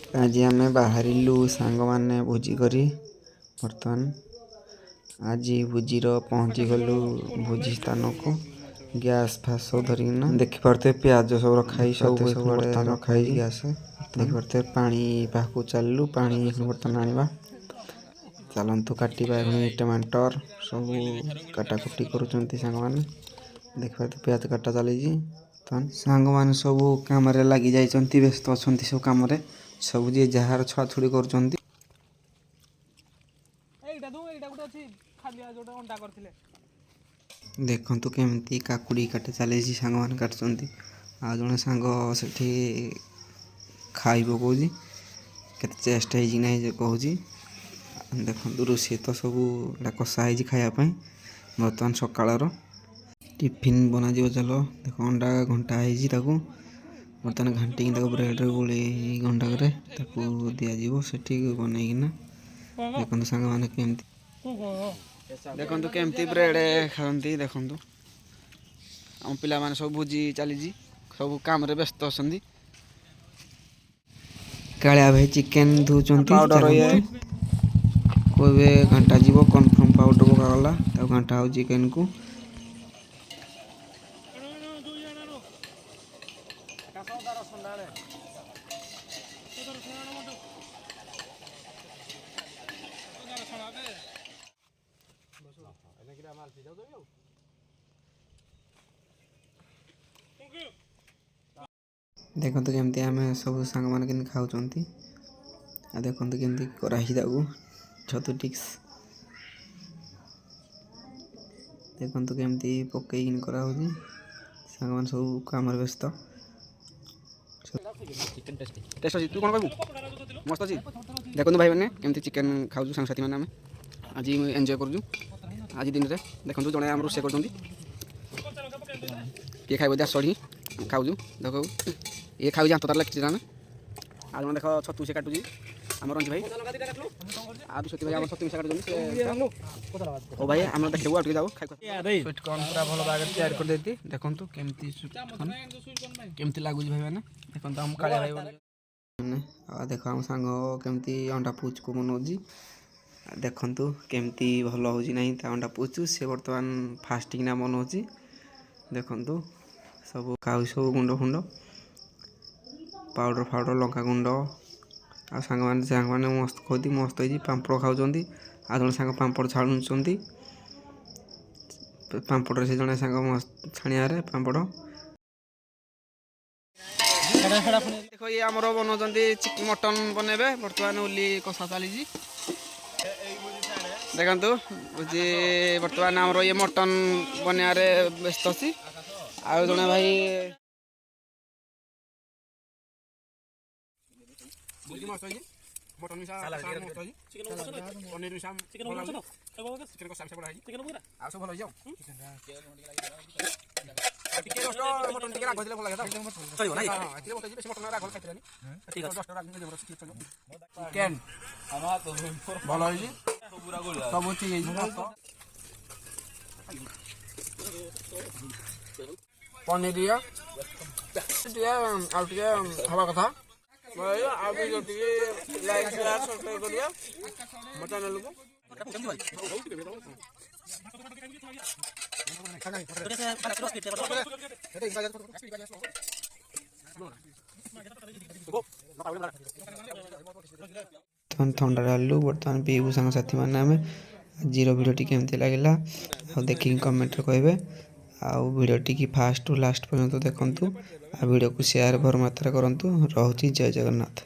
आज आम बाहरिलु सांग मैंने भोजी करी बर्तमान आज भोजीर पहुँची गलु भोजी स्थान को गैस फास सब धरिकिना देखिपे प्याज सब रखाई सब बर्तमान रखाई गैस देखिपे पानी पाखु चलु पानी बर्तमान आना चलतु काटा टमाटर सब काटाकुटी करुँच देखिपे प्याज काटा चली सांग मैंने सब कम लगी जाइए व्यस्त अच्छा सब कम सब जी जार छुआ छुड़ी कर देखु केमती काकुड़ी काटे चली सांग मैंने काटुंट आ जड़े सांग से खाई पकौजी के चेस्ट होना कहूँ देखो रोषे तो सब कषाही खायापी बर्तमान सकाल टिफिन बना चल देख अंडा घंटा हो बर्तमान घाटिक ब्रेड गोल घंटा दिज्व से बनईकिना देखो सांग मैंने केमती देखो केमती ब्रेड खाती देखु आम पिला माने सब भोजी चली सब काम व्यस्त अच्छा कालिया भाई चिकेन धोचन पाउडर ये कोई घंटा जीव कन्फर्म पाउडर पकागला घंटा हो चिकेन को देखो केमती आम सब सांग मैंने खाऊँ देखो केमती कराई छतु टिक्स देखो केमती पकईन करा सांग मैंने सब कम व्यस्त टेस्ट अच्छी तू कौन कहू मस्त अच्छी देखो भाई मैंने केमती चिकेन खाऊ सांगसाथी मैंने आज एंजॉय करूँ आज दिन में देखो जड़े आम रोषे कर खाइब दे सड़ी खाऊ देख ये खाऊ हाथ तार लगी ना आज देख छतु से काटुची आम रंजी भाई आज सती भाई आम छतु मिशा काटुँ ओ भाई आम देखो आगे जाओ स्वीट कॉर्न पूरा भल भाग तैयार कर देती देखो केमती केमती लगुच भाई मैंने देखो आम कालिया भाई मैंने देख आम सांग केमती अंडा पुच को बनाऊँगी देखु केमती भल हो अंडा पुचु सी बर्तमान फास्टिंग बनाऊँगी देखु सब खाऊ सब गुंड फुंड पाउडर फाउडर लंका गुंड आ सांग मैंने मस्त कहती मस्त हो पापड़ खाऊँ आ जड़े सांग पापड़ छाड़ुंट पापड़ से जड़े सांग मस्त छाणिया पापड़ देखो ये आमर बनाऊँ मटन बनइबे बर्तमान उली कषा चली देखु बुझी बर्तमान आमर ये मटन बनइबारे व्यस्त अच्छी आ जड़े भाई मटन मिसा पनीर मिसा चिकेन कषा मिसा पड़ा आ सब भल जाओ टिके 10 मटन टिके राग भल लागे चलिबो ना एतिले मत बेसी मटन राग भल खाइतरानी ठीक है 10 राग नहीं जमर चिकेन आमा तो भल होई पूरा गोल सब ठीक है पनीर दिया आउ टिके हवा कथा आप लाइक शेयर सब्सक्राइब करिए मो चैनल को थंडा डालू बर्तमान पीबू सांग साथी मैंने आम जीरो भिडियो केमती लगे देखिए कमेंट कहे आउ भिडियो फास्ट टू लास्ट पर्यंत देखूँ आ भिडियो को शेयर भर मात्रा करूँ रोचे जय जगन्नाथ।